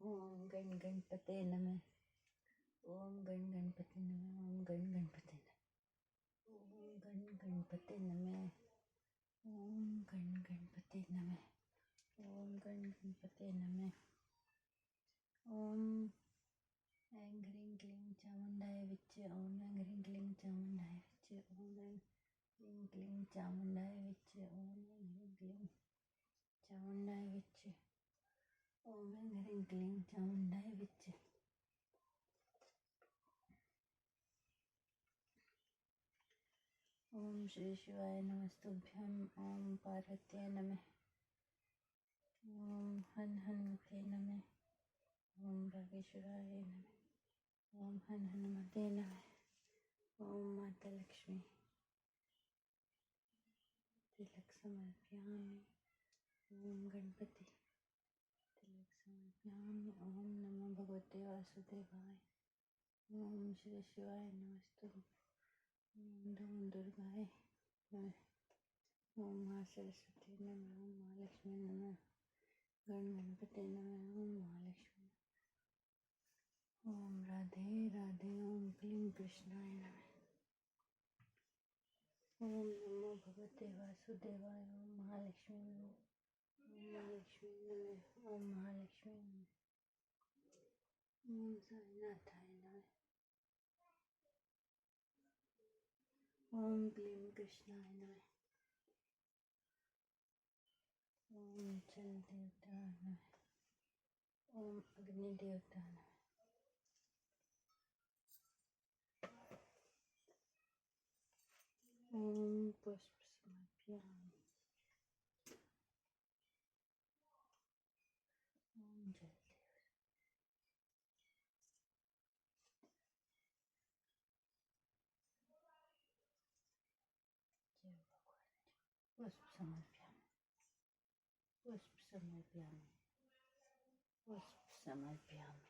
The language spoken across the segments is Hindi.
ओम गण गणपते नमः। ओम गण गणपते नमः। ओम गण गणपते नमः। ओम गण गणपते नमः। ओम गण गणपते नमः। ओम गण गणपते नमः। ओम ऐं ह्रीं क्लीं चामुंडाय विच। ओम ऐं ह्रीं क्लीं चामुंडाय विच। ओम ऐं ह्रीं क्लीं चामुंडाय विच। ओम ऐं ह्रीं क्लीं चामुंडाय विच। ओम ऐं ह्रीं क्लीं चामुंडाय विच। ओम श्री शिवाय नमस्तुभ्यं। ओम पार्वत्यै नमः। ओम हनुमते नमः। ओम बागेश्वराय नमः। ओम हनुमते नमः। ओम माता लक्ष्मी तिलक समर्पयामि। ओम गणपति तिलक समर्पयामि। ओम नमो भगवते वासुदेवाय। ओम श्री शिवाय नमस्तुभ्यं। ओम नमो दुर्गाय नमः। ओम माँ सरस्वती नमः। ओम माँ लक्ष्मी नमः। गण गणपते नमः। ओम महालक्ष्मी। ओम राधे राधे। ओम क्लीं कृष्णाय नमः। ओम नमो भगवते वासुदेवाय। ओम महालक्ष्मी नमः। ओम महालक्ष्मी नमः। ओम महालक्ष्मी नमः। ओम साईनाथाय नमः। ओम क्लीं कृष्णाय नमः। ओम जल देवता नमः। ओम अग्नि देवता नमः। ओम पुष्प समर्पयामि। ओम जल जय भगवान। पुष्प समर्पयामि। पुष्प समर्पयामि। पुष्प समर्पयामि।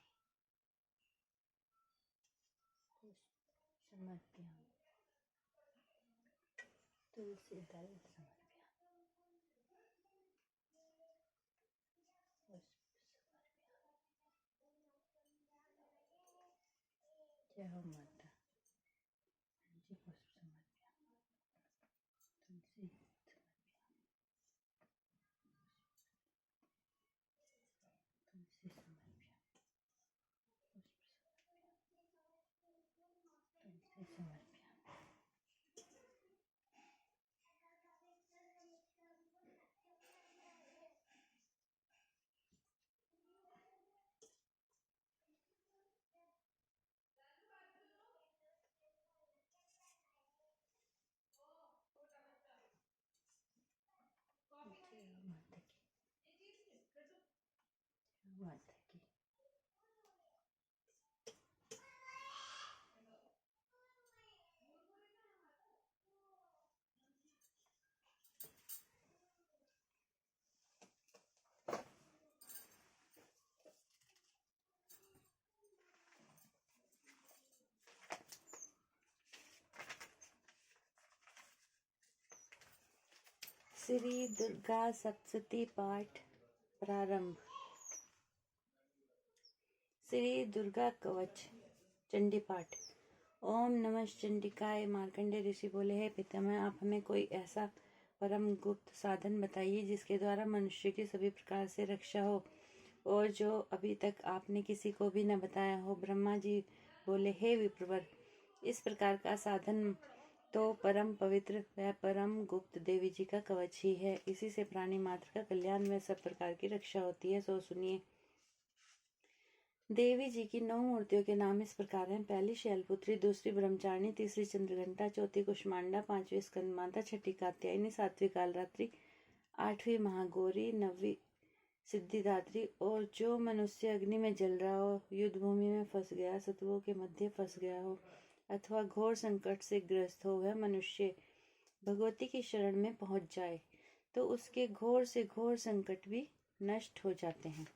पुष्प समर्पयामि। तुलसी दल समर्पयामि। पुष्प समर्पयामि। जय हो माता जी। पुष्प समर्पयामि। तुलसी समर्पयामि। तुलसी समर्पयामि। पुष्प तुलसी समर्पयामि। जय हो माता की। जय माता की। श्री दुर्गा सप्तशती पाठ प्रारंभ। श्री दुर्गा कवच चंडी पाठ। ओम नमः चंडिकाय। मार्कंडे ऋषि बोले, है पितामह, आप हमें कोई ऐसा परम गुप्त साधन बताइए जिसके द्वारा मनुष्य की सभी प्रकार से रक्षा हो और जो अभी तक आपने किसी को भी न बताया हो। ब्रह्मा जी बोले, हे विप्रवर, इस प्रकार का साधन तो परम पवित्र व परम गुप्त देवी जी का कवच ही है। इसी से प्राणी मात्र का कल्याण व सब प्रकार की रक्षा होती है। सो सुनिए। देवी जी की 9 मूर्तियों के नाम इस प्रकार हैं। पहली शैलपुत्री, दूसरी ब्रह्मचारिणी, तीसरी चंद्रघंटा, चौथी कुष्मांडा, पांचवी स्कंदमाता, छठी कात्यायनी, सातवीं कालरात्रि, आठवीं महागौरी, नवीं सिद्धिदात्री। और जो मनुष्य अग्नि में जल रहा हो, युद्ध भूमि में फंस गया, शत्रुओं के मध्य फंस गया हो अथवा घोर संकट से ग्रस्त हो, वह मनुष्य भगवती की शरण में पहुंच जाए तो उसके घोर से घोर संकट भी नष्ट हो जाते हैं।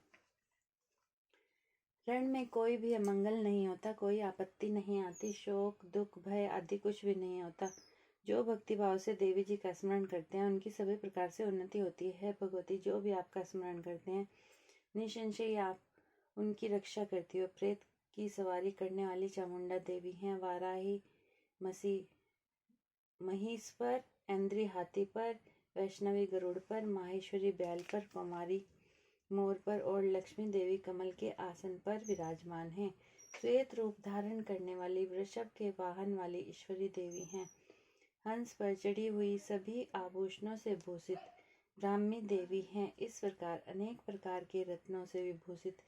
रण में कोई भी अमंगल नहीं होता, कोई आपत्ति नहीं आती, शोक दुख भय आदि कुछ भी नहीं होता। जो भक्ति भाव से देवी जी का स्मरण करते हैं उनकी सभी प्रकार से उन्नति होती है। भगवती, जो भी आपका स्मरण करते हैं निसंशय आप उनकी रक्षा करती हो। प्रेत की सवारी करने वाली चामुंडा देवी हैं। वाराही महिष पर, इंद्री हाथी पर, वैष्णवी गरुड़ पर, माहेश्वरी बैल पर, कुमारी मोर पर और लक्ष्मी देवी कमल के आसन पर विराजमान हैं। श्वेत रूप धारण करने वाली वृषभ के वाहन वाली ईश्वरी देवी हैं। हंस पर चढ़ी हुई सभी आभूषणों से भूषित ब्राह्मी देवी हैं। इस प्रकार अनेक प्रकार के रत्नों से विभूषित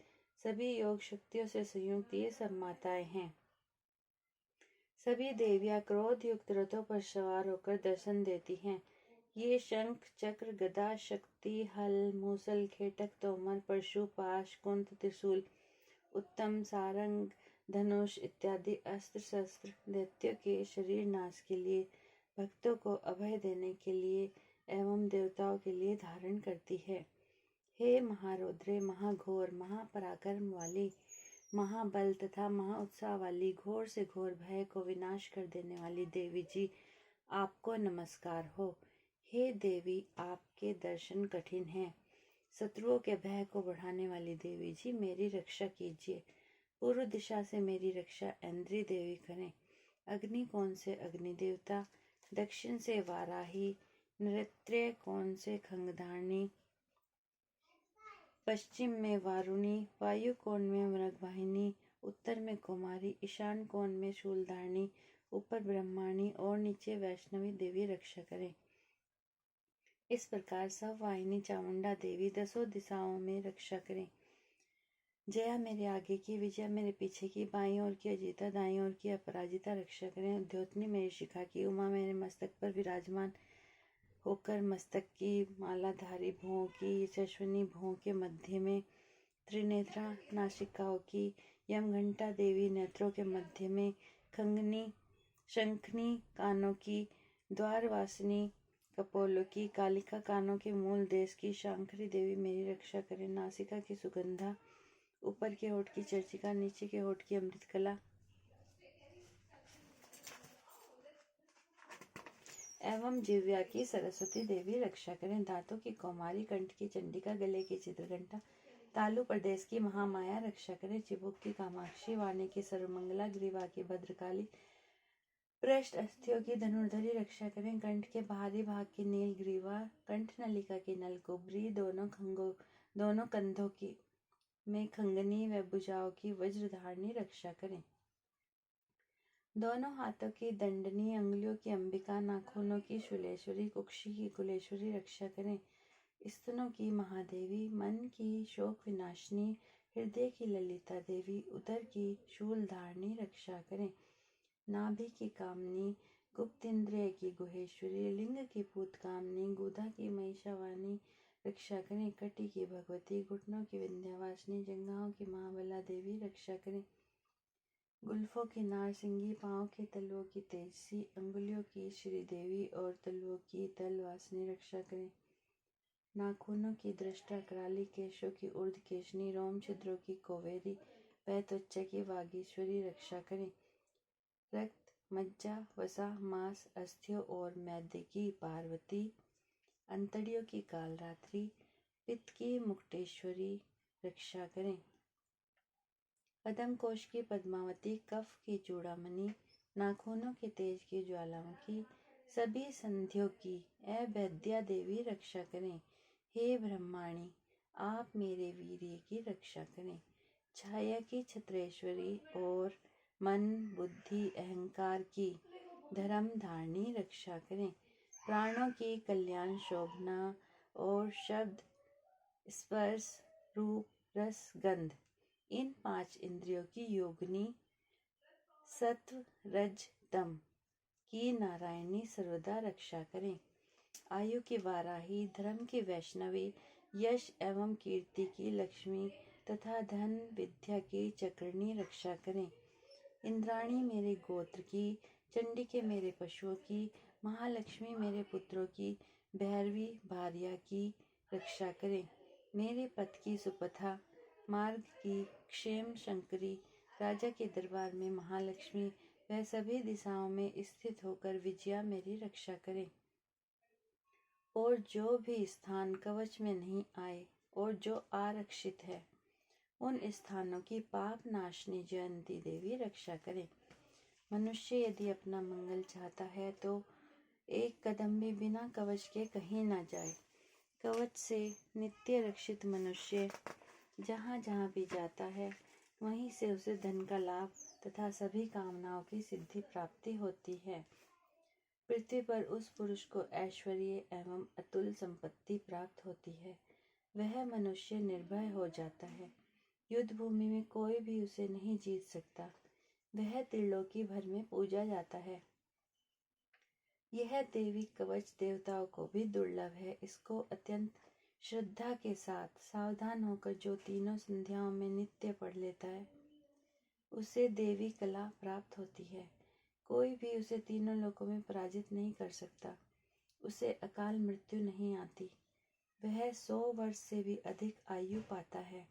सभी योग शक्तियों से संयुक्त ये सब माताएं हैं। सभी देवियां क्रोध युक्त रथों पर सवार होकर दर्शन देती हैं। ये शंख चक्र गदा शक्ति हल मूसल खेटक तोमर परशु पाश कुंत त्रिशूल उत्तम सारंग धनुष इत्यादि अस्त्र शस्त्र दैत्यों के शरीर नाश के लिए, भक्तों को अभय देने के लिए एवं देवताओं के लिए धारण करती है। हे महारौद्रे, महाघोर महापराक्रम वाली, महाबल तथा महाउत्साह वाली, घोर से घोर भय को विनाश कर देने वाली देवी जी, आपको नमस्कार हो। हे देवी, आपके दर्शन कठिन हैं। शत्रुओं के भय को बढ़ाने वाली देवी जी, मेरी रक्षा कीजिए। पूर्व दिशा से मेरी रक्षा इंद्री देवी करें। अग्नि कोण से अग्नि देवता, दक्षिण से वाराही, नृत्य कोण से खंगधारणी, पश्चिम में वारुणी, वायु कोण में मृगवाहिनी, उत्तर में कुमारी, ईशान कोण में शूलधारणी, ऊपर ब्रह्माणी और नीचे वैष्णवी देवी रक्षा करें। इस प्रकार सब वाहिनी चामुंडा देवी दसों दिशाओं में रक्षा करें। जया मेरे आगे की, विजया मेरे पीछे की, बाईं ओर की अजीता, दाईं ओर की अपराजिता रक्षा करें। द्योतनी मेरी शिखा की, उमा मेरे मस्तक पर विराजमान होकर मस्तक की मालाधारी भुवों की, यशस्विनी भुवों के मध्य में, त्रिनेत्रा नासिकाओं की, यमघंटा देवी नेत्रों के मध्य में, शंखनी कानों की, द्वारवासिनी कपोलों की, कालिका कानों के मूल देश की, शांकरी देवी मेरी रक्षा करें। नासिका की सुगंधा, ऊपर के होठ की चर्चिका, नीचे के होठ की अमृत कला एवं जिव्या की सरस्वती देवी रक्षा करें। दांतों की कौमारी, कंठ की चंडिका, गले की चित्रघंटा, तालु प्रदेश की महामाया रक्षा करें। चिबुक की कामाक्षी, वाणी की सर्वमंगला, ग्रीवा की भद्रकाली, पृष्ठ अस्थियों की धनुर्धरी रक्षा करें। कंठ के बाहरी भाग की नील ग्रीवा, कंठ नलिका की नलकुबरी, दोनों कंधों की में खंगनी व भुजाओं की वज्रधारणी रक्षा करें। दोनों हाथों की दंडनी, अंगुलियों की अंबिका, नाखूनों की शूलेश्वरी, कुक्षी की कुलेश्वरी रक्षा करें। स्तनों की महादेवी, मन की शोक विनाशिनी, हृदय की ललिता देवी, उदर की शूलधारणी रक्षा करें। नाभि की कामनी, गुप्त इंद्रिय की गुहेश्वरी, लिंग की पूतकामनी, गुदा की महिषावानी रक्षा करें। कटी की भगवती, घुटनों की विंध्यवासिनी, जंघाओं की महाबला देवी रक्षा करें। गुल्फों की नारसिंगी, पांव के तलुओं की तेजसी, अंगुलियों की श्रीदेवी और तलुओं की तलवासिनी रक्षा करें। नाखूनों की दृष्टा कराली, केशों की ऊर्ध्व केशनी, रोम छिद्रों की कोवेरी, त्वचा की वागीश्वरी रक्षा करें। रक्त, मज्जा, वसा, मांस, अस्थियों और मैदे की पार्वती, अंतड़ियों की कालरात्रि, पित्त की मुक्तेश्वरी रक्षा करें। पद्म कोश की पद्मावती, कफ की चूड़ामणि, नाखूनों के तेज की ज्वालामुखी, सभी संधियों की अभेद्या देवी रक्षा करें। हे ब्रह्माणी, आप मेरे वीर्य की रक्षा करें। छाया की छत्रेश्वरी और मन बुद्धि अहंकार की धर्म धारणी रक्षा करें। प्राणों की कल्याण शोभना और शब्द स्पर्श रूप रस गंध, इन 5 इंद्रियों की योगिनी, सत्व रज तम की नारायणी सर्वदा रक्षा करें। आयु की वाराही, धर्म की वैष्णवी, यश एवं कीर्ति की लक्ष्मी तथा धन विद्या की चक्रणी रक्षा करें। इंद्राणी मेरे गोत्र की, चंडिके मेरे पशुओं की, महालक्ष्मी मेरे पुत्रों की, भैरवी भार्या की रक्षा करें। मेरे पथ की सुपथा, मार्ग की क्षेम शंकरी, राजा के दरबार में महालक्ष्मी वह सभी दिशाओं में स्थित होकर विजया मेरी रक्षा करें। और जो भी स्थान कवच में नहीं आए और जो आरक्षित है उन स्थानों की पाप नाशनी जयंती देवी रक्षा करें। मनुष्य यदि अपना मंगल चाहता है तो एक कदम भी बिना कवच के कहीं न जाए। कवच से नित्य रक्षित मनुष्य जहाँ जहाँ भी जाता है वहीं से उसे धन का लाभ तथा सभी कामनाओं की सिद्धि प्राप्ति होती है। पृथ्वी पर उस पुरुष को ऐश्वर्य एवं अतुल संपत्ति प्राप्त होती है। वह मनुष्य निर्भय हो जाता है। युद्ध भूमि में कोई भी उसे नहीं जीत सकता। वह त्रिलोकी भर में पूजा जाता है। यह देवी कवच देवताओं को भी दुर्लभ है। इसको अत्यंत श्रद्धा के साथ सावधान होकर जो तीनों संध्याओं में नित्य पढ़ लेता है उसे देवी कला प्राप्त होती है। कोई भी उसे तीनों लोकों में पराजित नहीं कर सकता। उसे अकाल मृत्यु नहीं आती। वह 100 वर्ष से भी अधिक आयु पाता है।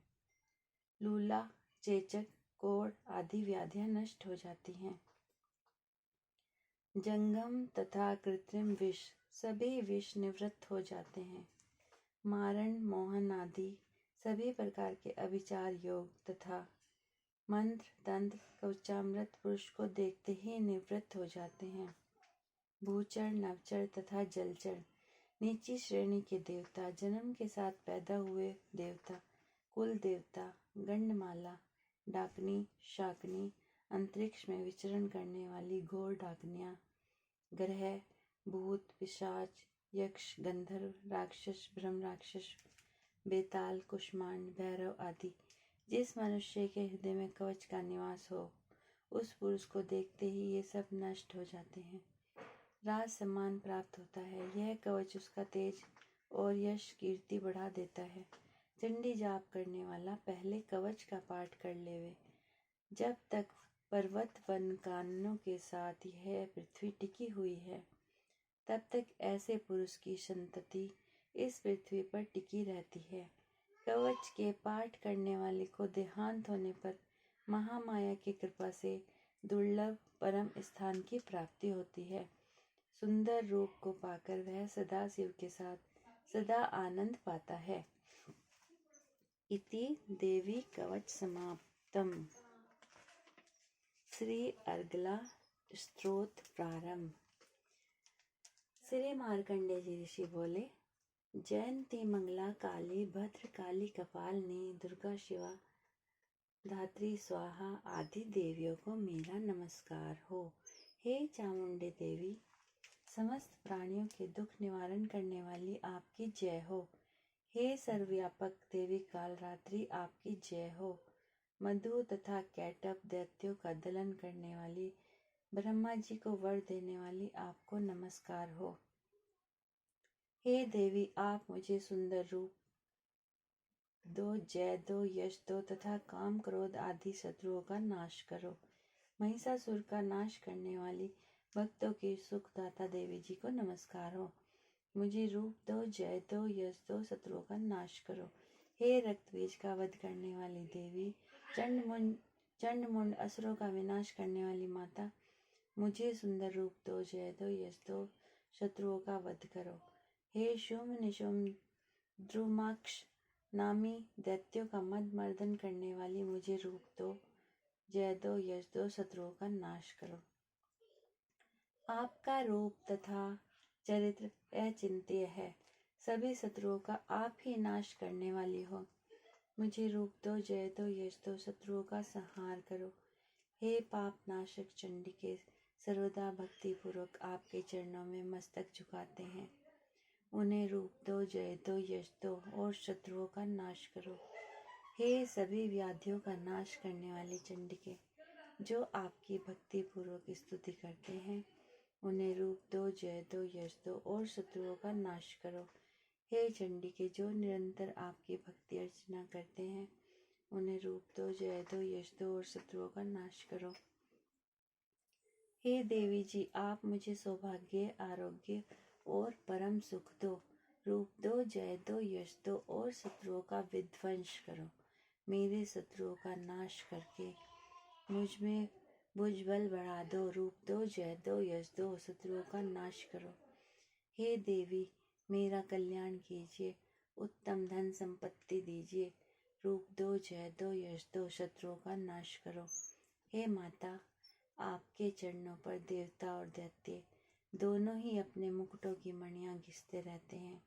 लूला, चेचक, कोढ़ आदि व्याधियां नष्ट हो जाती हैं। जंगम तथा कृत्रिम विष सभी विष निवृत्त हो जाते हैं। मारण, मोहन आदि सभी प्रकार के अभिचार योग तथा मंत्र, तंत्र, कवचामृत पुरुष को देखते ही निवृत्त हो जाते हैं। भूचर, नवचर तथा जलचर नीची श्रेणी के देवता, जन्म के साथ पैदा हुए देवता, कुल देवता, गंडमाला, डाकनी, शाकनी, अंतरिक्ष में विचरण करने वाली घोर डाकनियाँ, ग्रह, भूत, पिशाच, यक्ष, गंधर्व, राक्षस, ब्रह्म राक्षस, बेताल, कुष्मांड, भैरव आदि जिस मनुष्य के हृदय में कवच का निवास हो उस पुरुष को देखते ही ये सब नष्ट हो जाते हैं। राज सम्मान प्राप्त होता है। यह कवच उसका तेज और यश कीर्ति बढ़ा देता है। चंडी जाप करने वाला पहले कवच का पाठ कर लेवे। जब तक पर्वत वन काननों के साथ यह पृथ्वी टिकी हुई है तब तक ऐसे पुरुष की संतति इस पृथ्वी पर टिकी रहती है। कवच के पाठ करने वाले को देहांत होने पर महामाया की कृपा से दुर्लभ परम स्थान की प्राप्ति होती है। सुंदर रूप को पाकर वह सदा शिव के साथ सदा आनंद पाता है। इति देवी कवच समाप्तम। श्री अर्गला स्तोत्र प्रारंभ। श्री मार्कंडेय जी ऋषि बोले, जयंती मंगला काली भद्र काली कपालनी दुर्गा शिवा धात्री स्वाहा आदि देवियों को मेरा नमस्कार हो। हे चामुंडे देवी, समस्त प्राणियों के दुख निवारण करने वाली आपकी जय हो। हे सर्वव्यापक देवी कालरात्रि आपकी जय हो। मधु तथा कैटअप दैत्यों का दलन करने वाली ब्रह्मा जी को वर देने वाली आपको नमस्कार हो। हे देवी, आप मुझे सुंदर रूप दो, जय दो, यश दो तथा काम क्रोध आदि शत्रुओं का नाश करो। महिषासुर का नाश करने वाली भक्तों की सुखदाता देवी जी को नमस्कार हो। मुझे रूप दो, जय दो, यश दो, शत्रुओं का नाश करो। हे रक्त बीज का वध करने वाली देवी, चंड मुंड असुरों का विनाश करने वाली माता, मुझे सुंदर रूप दो, जय दो, यश दो, शत्रुओं का वध करो। हे शुम्भ निशुम्भ द्रुमाक्ष नामी दैत्यों का मद मर्दन करने वाली, मुझे रूप दो, जय दो, यश दो, शत्रुओं का नाश करो। आपका रूप तथा चरित्र अचिंत्य है। सभी शत्रुओं का आप ही नाश करने वाली हो। मुझे रूप दो, जय दो, यश दो, शत्रुओं का संहार करो। हे पाप नाशक चंडिके, सर्वदा भक्ति पूर्वक आपके चरणों में मस्तक झुकाते हैं। उन्हें रूप दो, जय दो, यश दो और शत्रुओं का नाश करो। हे सभी व्याधियों का नाश करने वाली चंडिके, जो आपकी भक्ति पूर्वक स्तुति करते हैं, उन्हें रूप दो, जय दो, यश दो और शत्रुओं का नाश करो। हे चंडिके, जो निरंतर आपकी भक्ति अर्चना करते हैं, उन्हें रूप दो, जय दो, यश दो और शत्रुओं का नाश करो। हे देवी जी, आप मुझे सौभाग्य, आरोग्य और परम सुख दो। रूप दो, जय दो, यश दो और शत्रुओं का विध्वंस करो। मेरे शत्रुओं का नाश करके मुझ में भुजबल बढ़ा दो। रूप दो, जय दो, यश दो, शत्रुओं का नाश करो। हे देवी, मेरा कल्याण कीजिए, उत्तम धन संपत्ति दीजिए, रूप दो, जय दो, यश दो, शत्रुओं का नाश करो। हे माता, आपके चरणों पर देवता और दैत्य दोनों ही अपने मुकुटों की मणियां घिसते रहते हैं।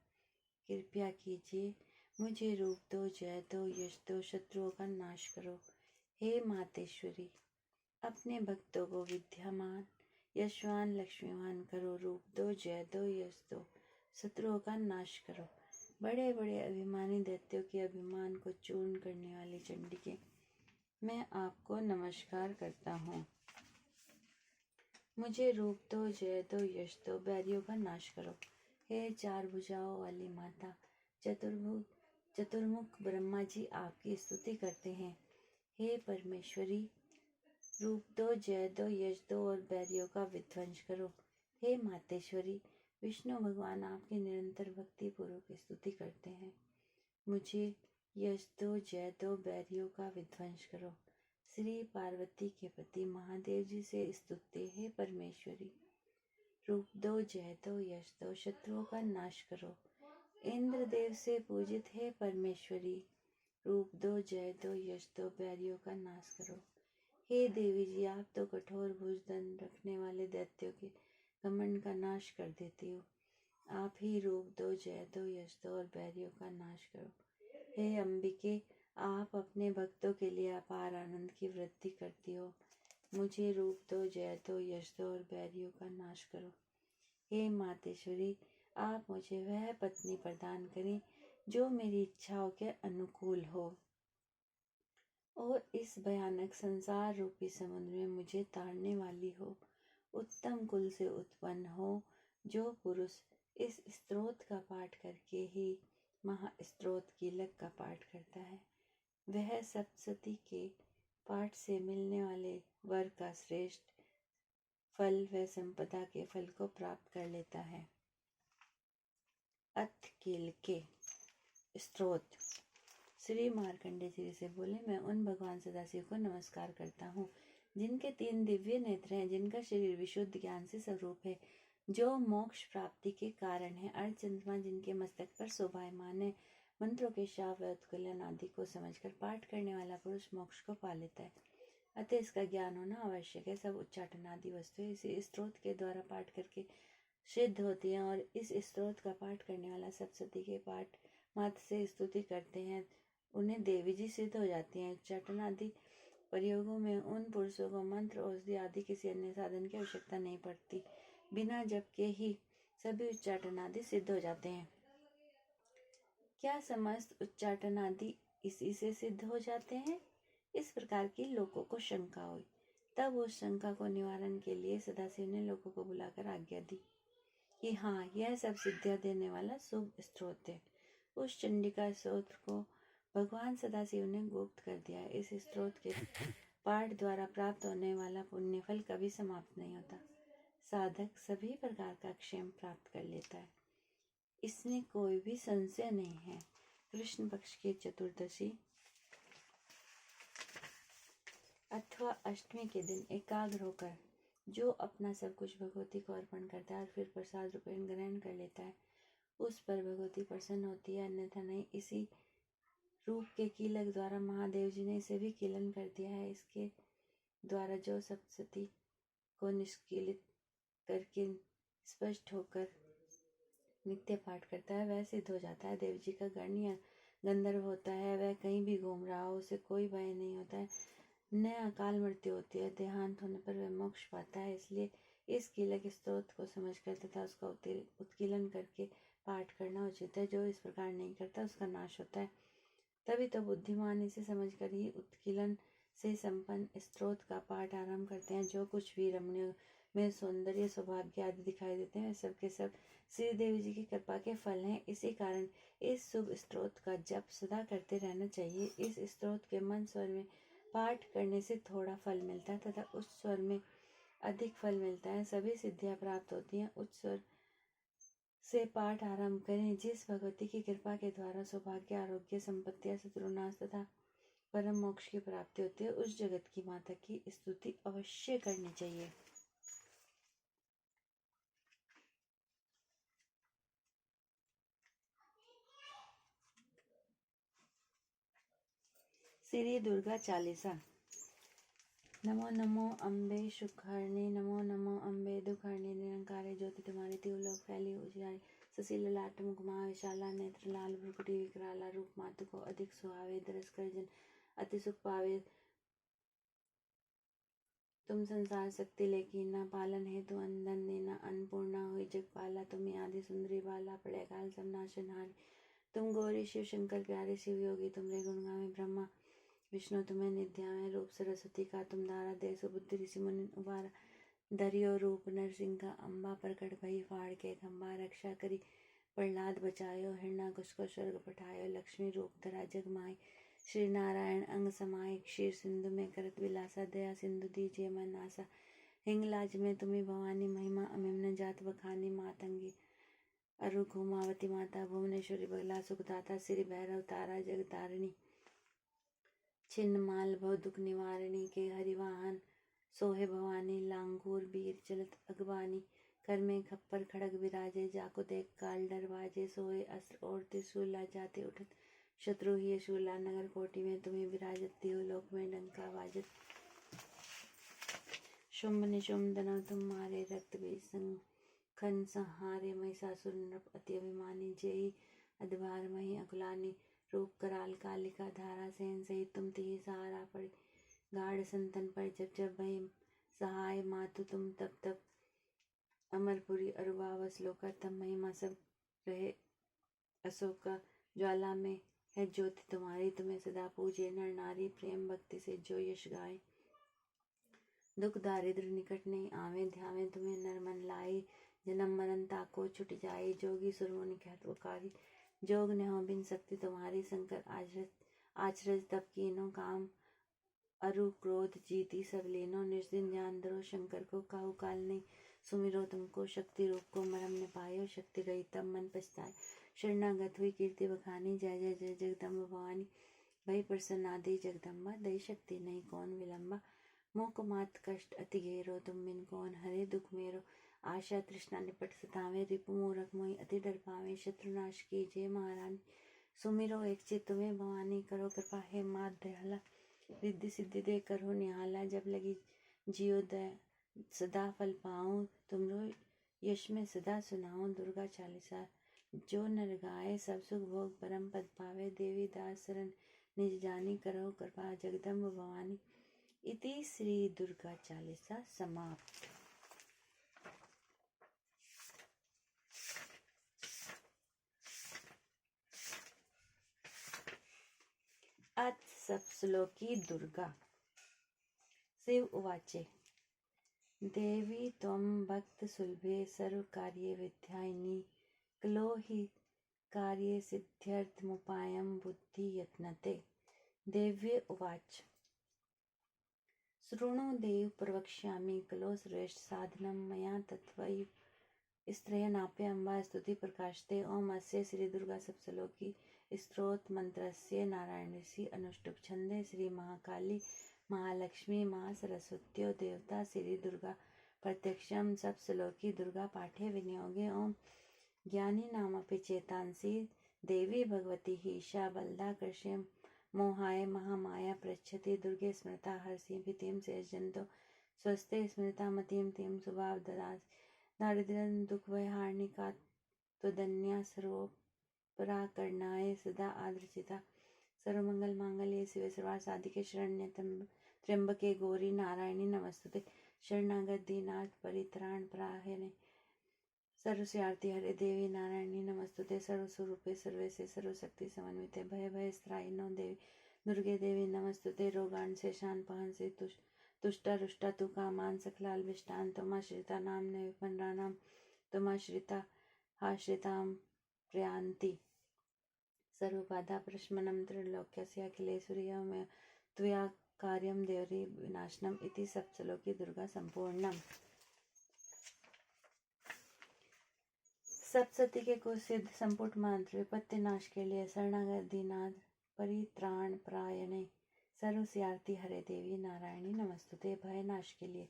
कृपया कीजिए, मुझे रूप दो, जय दो, यश दो, शत्रुओं का नाश करो। हे मातेश्वरी, अपने भक्तों को विद्यामान, यशवान, लक्ष्मीवान करो। रूप दो, जय दो, यश दो, शत्रुओं का नाश करो। बड़े बड़े अभिमानी दैत्यों के अभिमान को चूर्ण करने वाली चंडिके, मैं आपको नमस्कार करता हूँ। मुझे रूप दो, जय दो, यश दो, बैरियों का नाश करो। हे चार भुजाओं वाली माता, चतुर्मुख ब्रह्मा जी आपकी स्तुति करते हैं। हे परमेश्वरी, रूप दो, जय दो, यश दो और बैरियों का विध्वंस करो। हे मातेश्वरी, विष्णु भगवान आपकी निरंतर भक्ति पूर्वक स्तुति करते हैं। मुझे यश दो, जय दो, बैरियों का विध्वंस करो। श्री पार्वती के पति महादेव जी से स्तुति है परमेश्वरी। रूप दो, जय दो, यश दो, शत्रुओं का नाश करो। इंद्रदेव से पूजित है परमेश्वरी। रूप दो, जय दो, यश दो, बैरियों का नाश करो। हे देवी जी, आप तो कठोर भुजदंड रखने वाले दैत्यों के घमंड का नाश कर देती हो। आप ही रूप दो, जय दो, यश दो और बैरियों का नाश करो। हे अंबिके, आप अपने भक्तों के लिए अपार आनंद की वृद्धि करती हो। मुझे रूप दो, जय दो, यश दो और बैरियों का नाश करो। हे मातेश्वरी, आप मुझे वह पत्नी प्रदान करें जो मेरी इच्छाओं के अनुकूल हो और इस भयानक संसार रूपी समुद्र में मुझे ताड़ने वाली हो। उत्तम कुल से उत्पन्न हो। जो पुरुष इस स्तोत्र का पाठ करके ही महास्तोत्र कीलक का पाठ करता है, वह सप्तशती के पाठ से मिलने वाले वर का श्रेष्ठ फल व संपदा के फल को प्राप्त कर लेता है। अथ कीलके स्तोत्र। श्री मार्कंडेय जी से बोले, मैं उन भगवान सदाशिव को नमस्कार करता हूँ जिनके 3 दिव्य नेत्र हैं, जिनका शरीर विशुद्ध ज्ञान से स्वरूप है, जो मोक्ष प्राप्ति के कारण है। अर्धचंद्रमा जिनके मस्तक पर शोभायमान है। मंत्रों के शाप व उत्कलन आदि को समझकर पाठ करने वाला पुरुष मोक्ष को पा लेता है, अतः इसका ज्ञान होना आवश्यक है। सब उच्चाटन आदि वस्तुएं इसी स्तोत्र के द्वारा पाठ करके सिद्ध होती हैं, और इस स्तोत्र का पाठ करने वाला सप्तशती के पाठ मात्र से स्तुति करते हैं, उन्हें देवी जी सिद्ध हो जाती हैं। उच्चाटन आदि प्रयोगों में उन पुरुषों को मंत्र, औषधि आदि किसी अन्य साधन की आवश्यकता नहीं पड़ती। बिना जप के ही सभी उच्चाटन आदि सिद्ध हो जाते हैं। क्या समस्त उच्चाटन आदि इसी से सिद्ध हो जाते हैं? इस प्रकार की लोगों को शंका हुई। तब उस शंका को निवारण के लिए सदाशिव ने लोगों को बुलाकर आज्ञा दी कि हाँ, यह सब सिद्धियां देने वाला शुभ स्तोत्र है। उस चंडिका स्तोत्र को भगवान सदाशिव ने गुप्त कर दिया। इस स्तोत्र के पाठ द्वारा प्राप्त होने वाला पुण्य फल कभी समाप्त नहीं होता। साधक सभी प्रकार का क्षेम प्राप्त कर लेता है, इसमें कोई भी संशय नहीं है। कृष्ण पक्ष की चतुर्दशी अथवा अष्टमी के दिन एकाग्र होकर जो अपना सब कुछ भगवती को अर्पण करता है और फिर प्रसाद रूपेण ग्रहण कर लेता है, उस पर भगवती प्रसन्न होती है, अन्यथा नहीं। इसी रूप के कीलक द्वारा महादेव जी ने इसे भी कीलन कर दिया है। इसके द्वारा जो सप्तशती को निष्कीलित करके स्पष्ट होकर नित्य पाठ करता है, वह सिद्ध हो जाता है। देव जी का गण या गंधर्व होता है, वह कहीं भी घूम रहा हो, उसे कोई भय नहीं होता है, न अकाल मृत्यु होती है। देहांत होने पर वह मोक्ष पाता है। इसलिए इस कीलक स्तोत्र को समझकर तथा उसका उत्कीलन करके पाठ करना उचित है। जो इस प्रकार नहीं करता उसका नाश होता है। तभी तो बुद्धिमान इसे समझकर ही उत्कीलन से संपन्न स्तोत्र का पाठ आरंभ करते हैं। जो कुछ भी रमणीय में सौंदर्य, सौभाग्य आदि दिखाई देते हैं, सब के सब श्री देवी जी की कृपा के फल हैं। इसी कारण इस शुभ स्तोत्र का जप सदा करते रहना चाहिए। इस स्तोत्र के मन स्वर में पाठ करने से थोड़ा फल मिलता है तथा उच्च स्वर में अधिक फल मिलता है। सभी सिद्धियां प्राप्त होती हैं। उच्च स्वर से पाठ आरंभ करें। जिस भगवती की कृपा के द्वारा सौभाग्य, आरोग्य, संपत्तियां, शत्रुनाश तथा परम मोक्ष की प्राप्ति होती है, उस जगत की माता की स्तुति अवश्य करनी चाहिए। श्री दुर्गा चालीसा। नमो नमो अम्बे सुखहरणी, नमो नमो अम्बे दुखहरणी, निरंकारे ज्योति तुम्हारी त्रिलोक फैली उजियारी, सुशील लाट मुखमा विशाला नेत्र लाल भ्रुकुटी विकराला रूप मातु को अधिक सुहावे, दरस कर जन अति सुख पावे। तुम संसार शक्ति लेकी ना पालन हेतु अंधन देना, अन्नपूर्णा हुई जगपाला, तुम आदि सुंदरी बाला, प्रलय काल सब नाशनहारी, तुम गौरी शिव शंकर प्यारे शिव योगी, तुमरे गुण गावे ब्रह्मा विष्णु, तुम्हें निध्यावे रूप सरस्वती का, तुम धारा दे सुबुद्धि ऋषि मुनि उबारा, धरियो रूप नरसिंह का, अम्बा प्रकट भई फाड़ के खम्बा, रक्षा करी प्रहलाद बचायो, हिरण्यकश को स्वर्ग पठायो, लक्ष्मी रूप धरा जग माई, श्री नारायण अंग समाये, क्षीर सिंधु में करत विलासा, दया सिंधु दीजिए मन आसा, हिंगलाज में तुम्हें भवानी, महिमा अमिम्न जात बखानी, मातंगी अरु घुमावती माता, भुवनेश्वरी बगला सुखदाता, श्री भैरव तारा जग तारिणी, छिन्न माल भव दुख निवारणी, के हरिवाहन सोहे भवानी, लांगूर वीर चलत अगवानी, कर में खप्पर खड़ग विराजे, जाको देख काल डरवाजे, सोहे अस्त्र और त्रिशूला, जाते उठत शत्रु ही शूला, नगर कोटि में तुम्हें विराजत, लोक में डंका बाजत, शुंभ निशुंभ दनव तुम मारे, रक्त बीज संखन संहारे, महिषासुर नृप अति अभिमानी, जेहि अधबार मही अकुलानी, रूप कराल कालिका धारा, सेन सहित तुम तिहि सहारा पड़ी, गाढ़ संतन पर जब जब भई सहाय, मातु तुम तब तब अमरपुरी अरुबावस लोका, तब महिमा सब रहे अशोका, ज्वाला में है ज्योति तुम्हारी, तुम्हें सदा पूजे नर नारी, प्रेम भक्ति से जो यश गाए, दुख दारिद्र निकट नहीं आवे, ध्यावे तुम्हें नर मन लाई, जन्म मरण ताको छुट जाए, जोगी सुरमुनि कहत उकारी, जोग न हो बिन शक्ति तुम्हारी, शंकर आचरज तब कीनो, काम अरु क्रोध जीती सब लेनो, निर्दिन ध्यान धरो शंकर को, काहू काल नहीं सुमिरो तुमको, शक्ति रूप को मरम न पायो, शक्ति गई तब मन पछताए, शरणागत हुई कीर्ति बखानी, जय जय जय जगदम्ब भवानी, भई प्रसन्न आदि जगदम्बा, दई शक्ति नहीं कौन विलंबा, मोक मात कष्ट अति घेरो, तुम बिन कौन हरे दुख मेरो, आशा तृष्णा निपट सतावे, रिपु मूरख मोहि अति डर पावे, शत्रुनाश कीजिए महारानी, सुमिरो एक चित तुम्हें भवानी, करो कृपा हे मात दयाला, रिद्धि सिद्धि दे करो निहाला, जब लगी जियो दया सदा फल पाऊं, तुमरो यश में सदा सुनाऊं, दुर्गा चालीसा जो नर गाए, सब सुख भोग परम पद पावे, देवी दास शरण निज जानी, करो कृपा जगदम्ब भवानी। इति श्री दुर्गा चालीसा समाप्त। अथ सप्तश्लोकी दुर्गा। शिव उवाचे, देवी त्वं भक्त सुलभे सर्वकार्ये विद्यायिनी, क्लो हि कार्ये सिद्ध्यर्थमुपायं बुद्धि यत्नते। देव्ये उवाच, शृणु देव प्रवक्ष्यामि, कलो श्रेष्ठ साधनं मया तत्त्वैव स्त्रयनाप्य अम्बा स्तुति प्रकाशते। ओम अस्य श्री दुर्गा सप्तश्लोकी स्तोत्र मंत्रस्य नारायणस्य अनुष्टुप छंदे श्री महाकाली महालक्ष्मी महासरस्वत्यो देवता श्री दुर्गा प्रत्यक्षम सप्तश्लोकी दुर्गा पाठे विनियोगे। ओम ज्ञानी नामपि चेतांसि देवी भगवती ईशा बलदा कृष्य मोहाय महामाया पृच्छति, दुर्गे स्मृता हर्षि भीतिं से जंतो स्वस्थे स्मृता मतिं तिं सुभाव ददासि, दारिद्र्यं दुःखभयहारिणिका त्वदन्या सर्वोपराकरणाय सदा आदृचिता, सर्वमंगल मांगल्ये शिवे सर्वार्थसाधिके शरण्ये त्र्यंबके गौरी नारायणी नमस्तुते। शरणागत दीनार्थ परित्राण परायणे सर्वस्यार्ति हरे देवी नारायणी नमस्तुते। सर्वस्वरूपे सर्वेशे सर्वशक्ति समन्विते भय भयस्त्रायिनो देवी दुर्गे देवी नमस्तुते। रोगान शेषान पहंसि तुष्टा रुष्टा तु कामान सकलालभिष्टान त्वमाश्रिता नाम्ने विपन्नानां त्वमाश्रिता हाश्रितां प्रयान्ति। सर्वबाधा प्रशमनं त्रिलोक्यस्याखिलेश्वर्यं त्वया कार्यं देवरी विनाशनम्। इति सप्तश्लोकी दुर्गा संपूर्णम। सप्तशती के कुछ सिद्ध संपुट मंत्र विपत्ति नाश के लिए, शरणागत दीनाथ परित्राण परायणे सर्वस्यार्ति हरे देवी नारायणी नमस्तुते। भय नाश के लिए,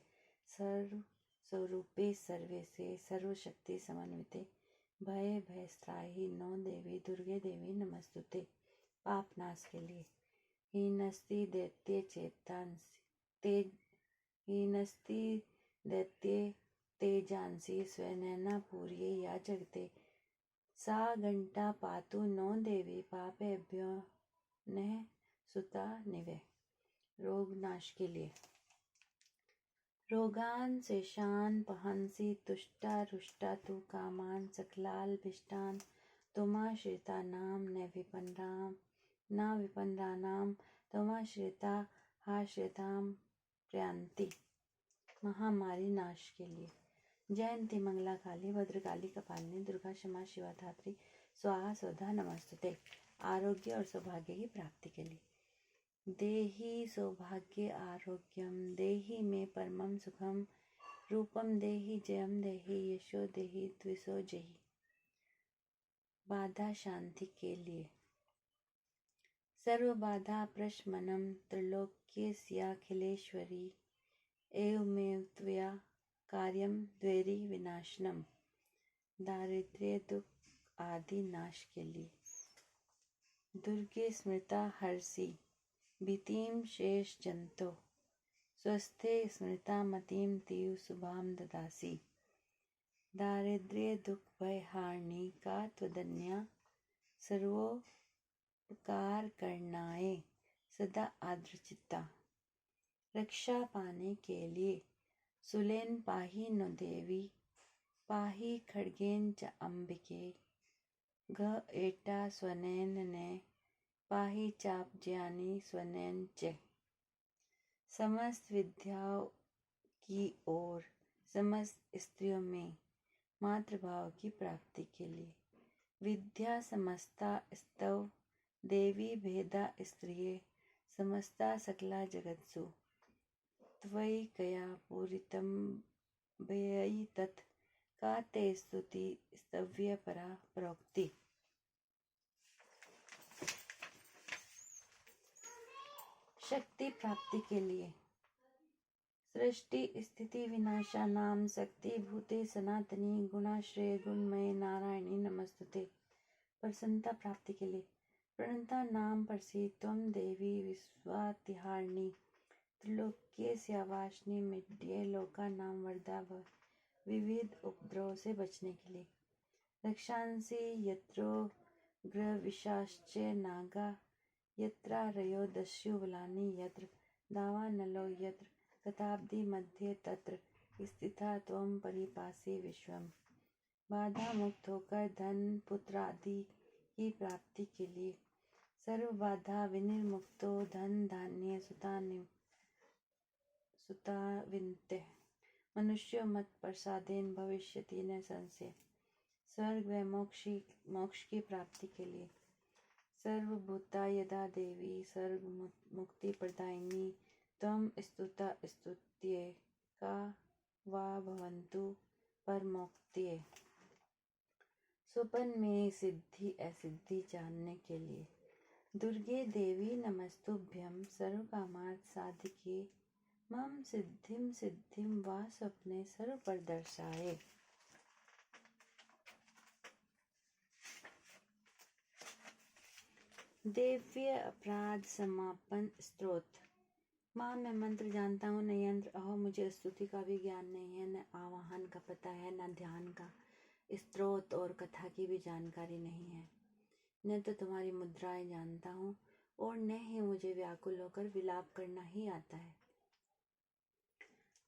सर्व स्वरूपे सर्वे से सर्वशक्ति समन्विते भय भयस्त्राही नो देवी दुर्गे देवी नमस्तुते। पाप नाश के लिए, हीनस्ति दैत्ये चेतांसि तेज हीनस्ति दैत्ये तेजांसि स्वनैना पूर्ये या जगते सा घंटा पातु नो देवी पापेभ्यो नः सुता निवे। रोग नाश के लिए। रोगान शेषान पहंसी तुष्टा रुष्टा तु कामान सकलालभिष्टान तुमाश्रिता नाम न विपन्नानाम तुमाश्रिता हाश्रिताम प्रयांति। महामारी नाश के लिए। जयंती मंगला काली भद्रकाली कपालिनी दुर्गा क्षमा शिवा धात्री स्वाहा स्वधा नमस्तुते। आरोग्य और सौभाग्य की प्राप्ति के लिए। देहि सौभाग्य आरोग्यम देहि मे परमं सुखम रूपम देहि जयम देहि यशो देहि द्विषो जहि। बाधा शांति के लिए। सर्व बाधा प्रशमनम त्रैलोक्यस्याखिलेश्वरी एवमेव त्वया कार्यम द्वैरी विनाशनम। दारिद्र्य दुख आदि नाश के लिए। दुर्गे स्मृता हर्षि भीतिम शेष जंतो स्वस्थे स्मृता मतिम तीव शुभाम ददासी। दारिद्र्य दुख भय हारणी का त्वदन्या सर्वोपकार करनाए सदा आर्द्रचित्ता। रक्षा पाने के लिए। सुलेन पाहि नो देवी पाहि खड्गेन च अंबिके घ एटा स्वनेन ने पाहि चापज्यानि स्वनेन च। समस्त विद्याओं की ओर समस्त स्त्रियों में मातृभाव की प्राप्ति के लिए। विद्या समस्ता स्तव देवी भेदा स्त्रिये समस्ता सकला जगत्सु त्वयि कया पूरितं व्ययि तत् का ते स्तुति स्तव्य परा प्रोक्ति। शक्ति प्राप्ति के लिए। सृष्टि स्थिति विनाशा नाम शक्ति भूते सनातनी गुणाश्रय गुणमय नारायणी नमस्तुते। प्रसन्नता प्राप्ति के लिए। प्रणता नाम प्रसीद त्वं देवी विश्वातिहारिणी त्रिलोक्यस्यावासिनी मिड्ये लोका नाम वरदा भव। विविध उपद्रव से बचने के लिए। रक्षांसि यत्रो विशाश्च नागा यत्रारयो दस्यु बलानि यत्र दावानलो यत्र कथाब्दि मध्ये तत्र स्थिता त्वं परिपासि विश्वम। बाधा मुक्त होकर धन पुत्र आदि की प्राप्ति के लिए। सर्व बाधा विनिर्मुक्तो धन धान्य सुता विनते मनुष्य मत प्रसादेन भविष्यति न संशय। स्वर्ग व मोक्ष की प्राप्ति के लिए। सर्वभूता यदा देवी सर्व मुक्ति प्रदायिनी त्वं स्तुता स्तुत्ये का वा भवन्तु परमोक्त्ये। स्वप्न में सिद्धि असिद्धि जानने के लिए। दुर्गे देवी नमस्तुभ्यं सर्वकामार्थ साधिके मम सिद्धिं सिद्धिं वा स्वप्ने सर्वप्रदर्शाये। दिव्य अपराध समापन स्तोत्र। माँ मैं मंत्र जानता हूँ न यंत्र। अहो मुझे स्तुति का भी ज्ञान नहीं है, न आवाहन का पता है, न ध्यान का, स्तोत्र और कथा की भी जानकारी नहीं है। न तो तुम्हारी मुद्राएं जानता हूँ और न ही मुझे व्याकुल होकर विलाप करना ही आता है।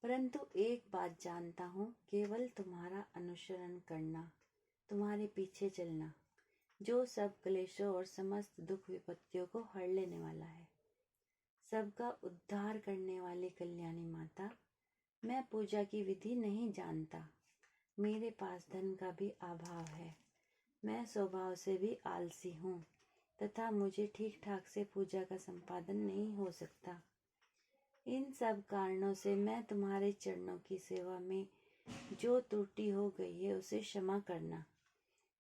परंतु एक बात जानता हूँ, केवल तुम्हारा अनुसरण करना, तुम्हारे पीछे चलना, जो सब क्लेशों और समस्त दुख विपत्तियों को हर लेने वाला है, सबका उद्धार करने वाली कल्याणी माता। मैं पूजा की विधि नहीं जानता, मेरे पास धन का भी अभाव है, मैं स्वभाव से भी आलसी हूँ तथा मुझे ठीक ठाक से पूजा का संपादन नहीं हो सकता। इन सब कारणों से मैं तुम्हारे चरणों की सेवा में जो त्रुटि हो गई है उसे क्षमा करना,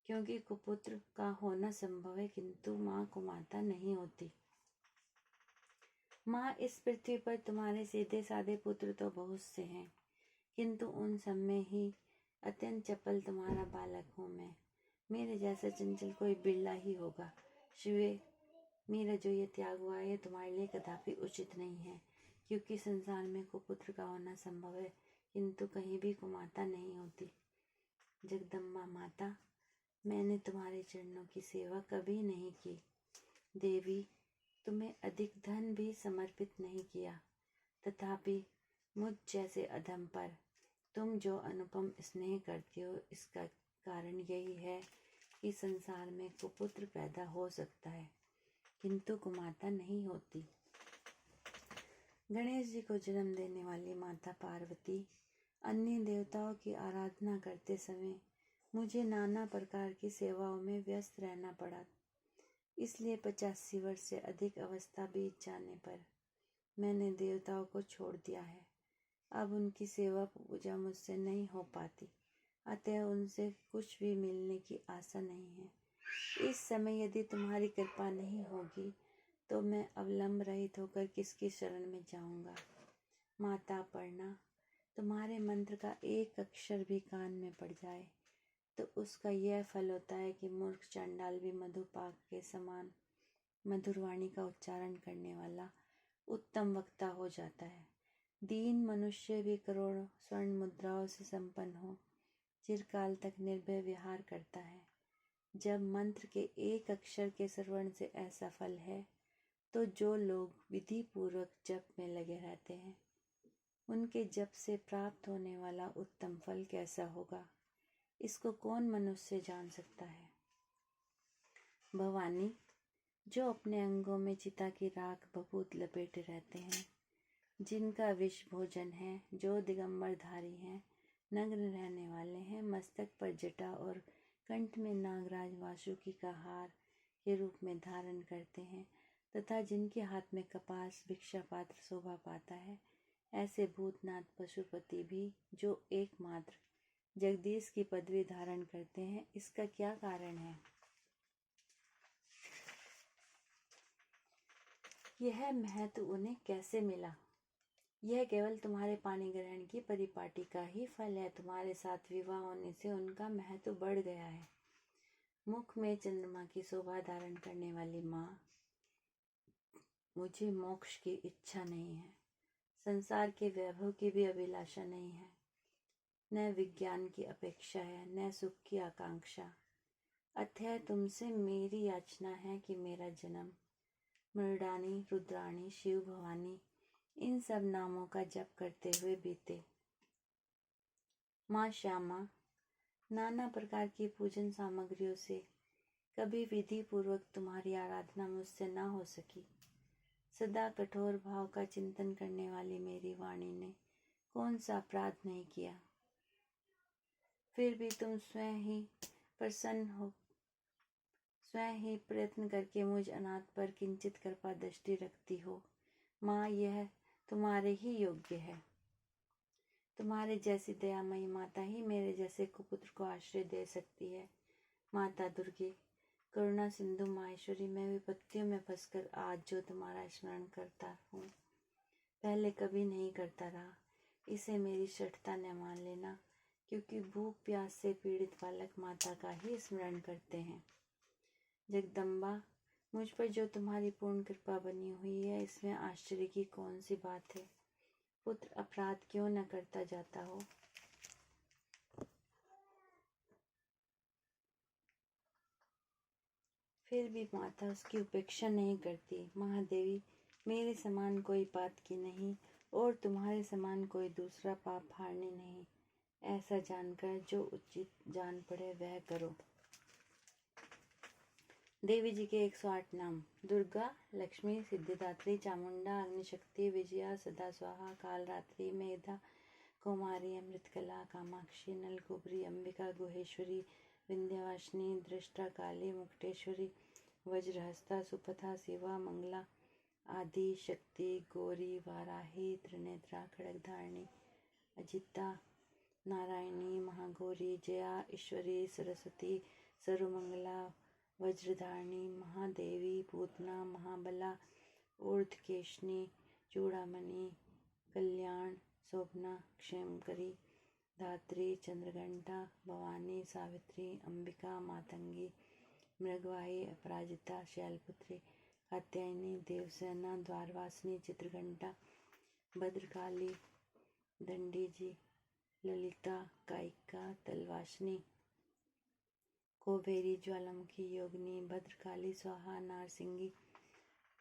क्योंकि कुपुत्र का होना संभव है किंतु माँ को माता नहीं होती। माँ इस पृथ्वी पर तुम्हारे सीधे साधे पुत्र तो बहुत से हैं, किंतु उन सब में ही अत्यंत चपल तुम्हारा बालक हूँ मैं। मेरे जैसा चंचल कोई बिरला ही होगा। शिवे मेरा जो ये त्याग हुआ है तुम्हारे लिए कदापि उचित नहीं है, क्योंकि संसार में कुपुत्र का होना संभव है, किंतु कहीं भी कुमाता नहीं होती। जगदम्बा माता, मैंने तुम्हारे चरणों की सेवा कभी नहीं की। देवी, तुम्हें अधिक धन भी समर्पित नहीं किया, तथापि मुझ जैसे अधम पर तुम जो अनुपम स्नेह करती हो, इसका कारण यही है कि संसार में कुपुत्र पैदा हो सकता है, किंतु कुमाता नहीं होती। गणेश जी को जन्म देने वाली माता पार्वती, अन्य देवताओं की आराधना करते समय मुझे नाना प्रकार की सेवाओं में व्यस्त रहना पड़ा, इसलिए 85 वर्ष से अधिक अवस्था बीत जाने पर मैंने देवताओं को छोड़ दिया है। अब उनकी सेवा पूजा मुझसे नहीं हो पाती, अतः उनसे कुछ भी मिलने की आशा नहीं है। इस समय यदि तुम्हारी कृपा नहीं होगी तो मैं अवलंब रहित होकर किसकी शरण में जाऊंगा। माता अपर्णा, तुम्हारे मंत्र का एक अक्षर भी कान में पड़ जाए तो उसका यह फल होता है कि मूर्ख चंडाल भी मधुपाक के समान मधुर वाणी का उच्चारण करने वाला उत्तम वक्ता हो जाता है। दीन मनुष्य भी करोड़ों स्वर्ण मुद्राओं से संपन्न हो, चिरकाल तक निर्भय विहार करता है। जब मंत्र के एक अक्षर के श्रवण से ऐसा फल है, तो जो लोग विधि पूर्वक जप में लगे रहते हैं, उनके जप से प्राप्त होने वाला उत्तम फल कैसा होगा, इसको कौन मनुष्य जान सकता है। भवानी, जो अपने अंगों में चिता की राख बबूत लपेटे रहते हैं, जिनका विष भोजन है, जो दिगंबर धारी हैं, नग्न रहने वाले हैं, मस्तक पर जटा और कंठ में नागराज वासुकी का हार के रूप में धारण करते हैं, तथा जिनके हाथ में कपास भिक्षा पात्र शोभा पाता है, ऐसे भूतनाथ पशुपति भी जो एकमात्र जगदीश की पदवी धारण करते हैं, इसका क्या कारण है। यह महत्व उन्हें कैसे मिला। यह केवल तुम्हारे पानी ग्रहण की परिपाटी का ही फल है। तुम्हारे साथ विवाह होने से उनका महत्व बढ़ गया है। मुख में चंद्रमा की शोभा धारण करने वाली माँ, मुझे मोक्ष की इच्छा नहीं है, संसार के वैभव की भी अभिलाषा नहीं है, न विज्ञान की अपेक्षा है, न सुख की आकांक्षा। अतः तुमसे मेरी याचना है कि मेरा जन्म मृडानी, रुद्राणी, शिव भवानी इन सब नामों का जप करते हुए बीते। माँ श्यामा, नाना प्रकार की पूजन सामग्रियों से कभी विधि पूर्वक तुम्हारी आराधना मुझसे न हो सकी। सदा कठोर भाव का चिंतन करने वाली मेरी वाणी ने कौन सा अपराध नहीं किया। फिर भी तुम स्वयं ही प्रयत्न करके मुझ अनाथ पर किंचित कृपा दृष्टि रखती हो। माँ, यह तुम्हारे ही योग्य है। तुम्हारे जैसी दयामयी माता ही मेरे जैसे कुपुत्र को आश्रय दे सकती है। माता दुर्गे, करुणा सिंधु माहेश्वरी, मैं विपत्तियों में फंसकर आज जो तुम्हारा स्मरण करता हूँ, पहले कभी नहीं करता रहा। इसे मेरी शठता न मान लेना, क्योंकि भूख प्यास से पीड़ित बालक माता का ही स्मरण करते हैं। जगदम्बा, मुझ पर जो तुम्हारी पूर्ण कृपा बनी हुई है, इसमें आश्चर्य की कौन सी बात है। पुत्र अपराध क्यों न करता जाता हो। फिर भी माता उसकी उपेक्षा नहीं करती। महादेवी, मेरे समान कोई पात की नहीं और तुम्हारे समान कोई दूसरा पाप हारने नहीं। ऐसा जानकर जो उचित जान पड़े वह करो। देवी जी के 108 नाम। दुर्गा, लक्ष्मी, सिद्धिदात्री, चामुंडा, अग्निशक्ति, विजया, सदा स्वाहा, कालरात्रि, मेधा, कुमारी, अमृतकला, कामाक्षी, नलकुबरी, अंबिका, गुहेश्वरी, विंध्यवासिनी, दृष्टा, काली, मुक्तेश्वरी, वज्रहस्ता, सुपथा, शिवा, मंगला, आदि शक्ति, गौरी, वाराही, त्रिनेत्रा, खड्गधारिणी, अजिता, नारायणी, महागौरी, जया, ईश्वरी, सरस्वती, सर्वमंगला, वज्रधारिणी, महादेवी, पूतना, महाबला, ऊर्ध्वकेशनी, चूड़ामणि, कल्याण, शोभना, क्षेमकरी, धात्री, चंद्रघंटा, भवानी, सावित्री, अंबिका, मातंगी, मृगवाही, अपराजिता, शैलपुत्री, कात्यायनी, देवसेना, द्वारवासिनी, चित्रघंटा, भद्रकाली, दंडी जी, ललिता, कायिका, तलवासिनी, कोवेरी, ज्वालामुखी, योगिनी, भद्रकाली, स्वाहा, नारसिंगी,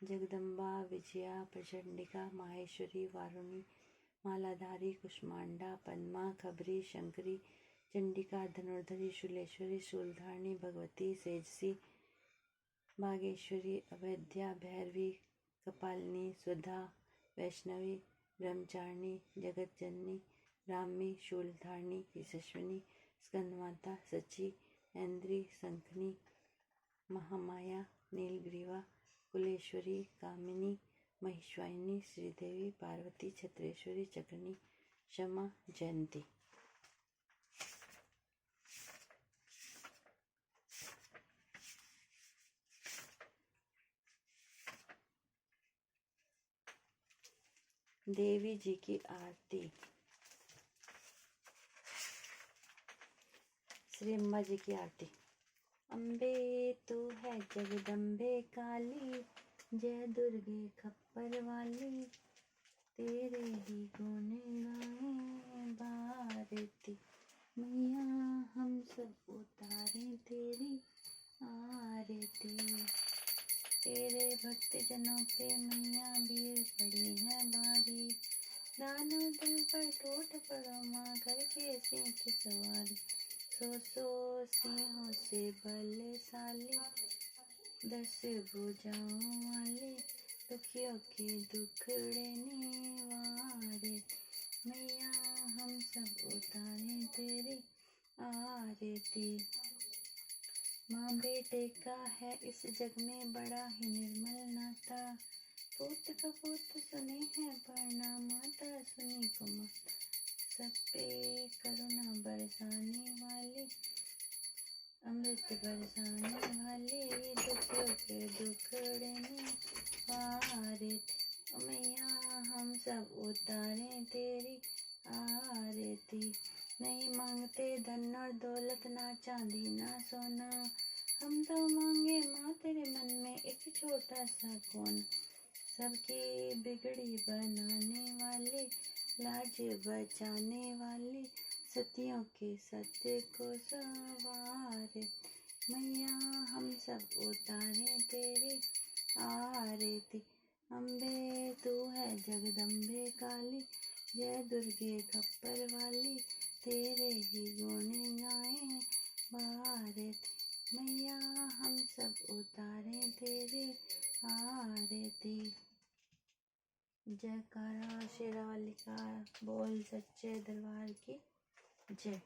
जगदम्बा, विजया, प्रचंडिका, माहेश्वरी, वारुणी, मालाधारी, कुष्मांडा, पद्मा, खबरी, शंकरी, चंडिका, धनुर्धरी, शूलेश्वरी, शूलधारणी, भगवती, सेजसी, बागेश्वरी, अवैध्या, भैरवी, कपालिनी, सुधा, वैष्णवी, ब्रह्मचारिणी, जगतजननी, ब्राह्मी, शूलधारणी, यशस्विनी, स्कंदमाता, सची, ऐन्द्री, शंखनी, महामाया, नीलग्रीवा, कुलेश्वरी, कामिनी, महिष्वाहिनी, श्रीदेवी, पार्वती, छत्रेश्वरी, चक्रनी, क्षमा, जयंती। देवी जी की आरती। श्री अम्बा जी की आरती। अम्बे तू है जगदम्बे काली, जय दुर्गे खप्पर वाली, तेरे ही गुण गाएं भारती मैया, हम सब उतारे तेरी आरती। तेरे भक्त जनों पे मैया भीड़ पड़ी है भारी, दानों दिल पर टूट पड़ो माँ करके सिंह की सवारी। सो सिंहों से बलशाली, 10 भुजाओं वाली, दुखियों के दुखड़े निवारे मैया, हम सब उतारे तेरी आरती। माँ बेटे का है इस जग में बड़ा ही निर्मल नाता, पूत कपूत सुने हैं पढ़ना, माता सुनी को माता, सब पे करुणा बरसाने वाली, अमृत बरसाने वाली, दुखियों के दुखड़े निवारे मैया, हम सब उतारे तेरी आरती। नहीं मांगते धन और दौलत, ना चांदी ना सोना, हम तो मांगे माँ तेरे मन में एक छोटा सा कोना। सबकी बिगड़ी बनाने वाली, लाज बचाने वाली, सतियों के सत्य को संवारे मैया, हम सब उतारे तेरी आरती। अम्बे तू है जगदम्बे काली, जय दुर्गे खप्पर वाली, तेरे ही गुण गाएं भारत मैया, हम सब उतारे तेरी आरती। जयकारा शेरावाली का बोल सच्चे दरबार की जय।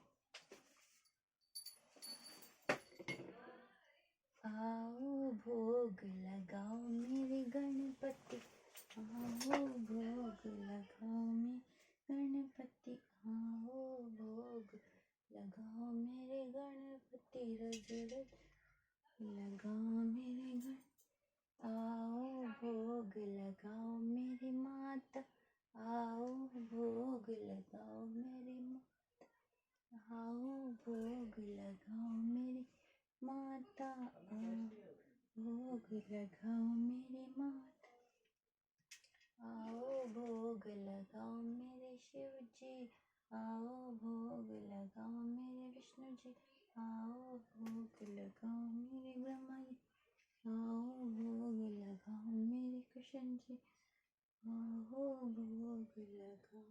आओ भोग लगाओ मेरे गणपति, आओ भोग लगाओ मेरे गणपति, आओ भोग लगाओ मेरे गणपति, रज रज लगाओ मेरे गण। आओ भोग लगाओ मेरी माता, आओ भोग लगाओ मेरी माता, आओ भोग लगाओ मेरी माता, आओ भोग लगाओ मेरी माता, आओ भोग लगाओ मेरे शिव जी, आओ भोग लगाओ मेरे विष्णु जी, आओ भोग लगाओ मेरे ब्रह्मा जी, आओ भोग लगाओ मेरे कृष्ण जी, आओ भोग लगाओ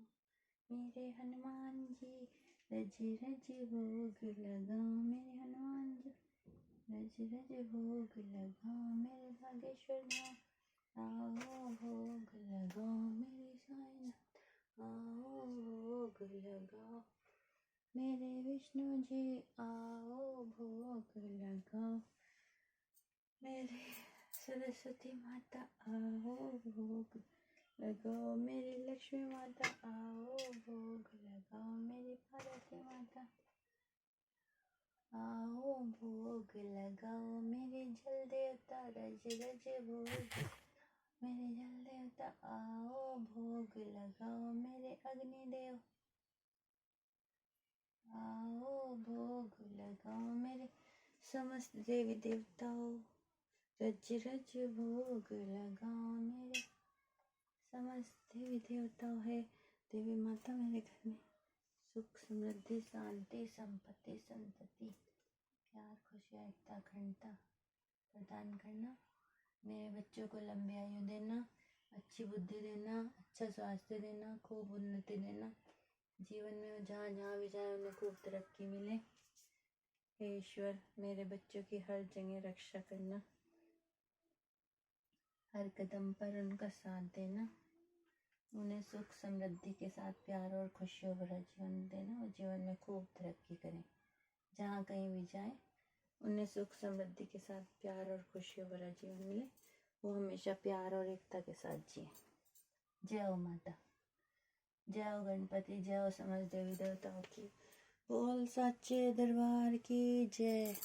मेरे हनुमान जी, रज रज भोग लगाओ मेरे हनुमान जी, रज रज भोग लगाओ मेरे बागेश्वर नाथ, आओ भोग लगाओ मेरे साईनाथ, आओ भोग लगाओ मेरे विष्णु जी, आओ भोग लगाओ मेरे सरस्वती माता, आओ भोग लगाओ मेरी लक्ष्मी माता, आओ भोग लगाओ मेरी पार्वती माता, आओ भोग लगाओ मेरे जल देवता, रज रज भोग मेरे जल देवता, आओ भोग लगाओ मेरे अग्नि देव, आओ भोग लगाओ मेरे समस्त देवी देवताओं, रज रज भोग लगाओ मेरे, समस्त देवी देवताओं है देवी माता मेरे घर में सुख समृद्धि शांति संपत्ति संतति प्यार खुशियाँ एकता अखंडता प्रदान करना। मेरे बच्चों को लंबी आयु देना, अच्छी बुद्धि देना, अच्छा स्वास्थ्य देना, खूब उन्नति देना, जीवन में वो जहाँ जहाँ भी जाए उन्हें खूब तरक्की मिले। हे ईश्वर, मेरे बच्चों की हर जगह रक्षा करना, हर कदम पर उनका साथ देना, उन्हें सुख समृद्धि के साथ प्यार और खुशियों भरा जीवन देना और जीवन में खूब तरक्की करें। जहाँ कहीं भी जाए उन्हें सुख समृद्धि के साथ प्यार और खुशियों भरा जीवन मिले, वो हमेशा प्यार और एकता के साथ जिए। जय हो माता, जय हो गणपति, जय हो समस्त देवी देवताओं की, बोल सच्चे दरबार की जय।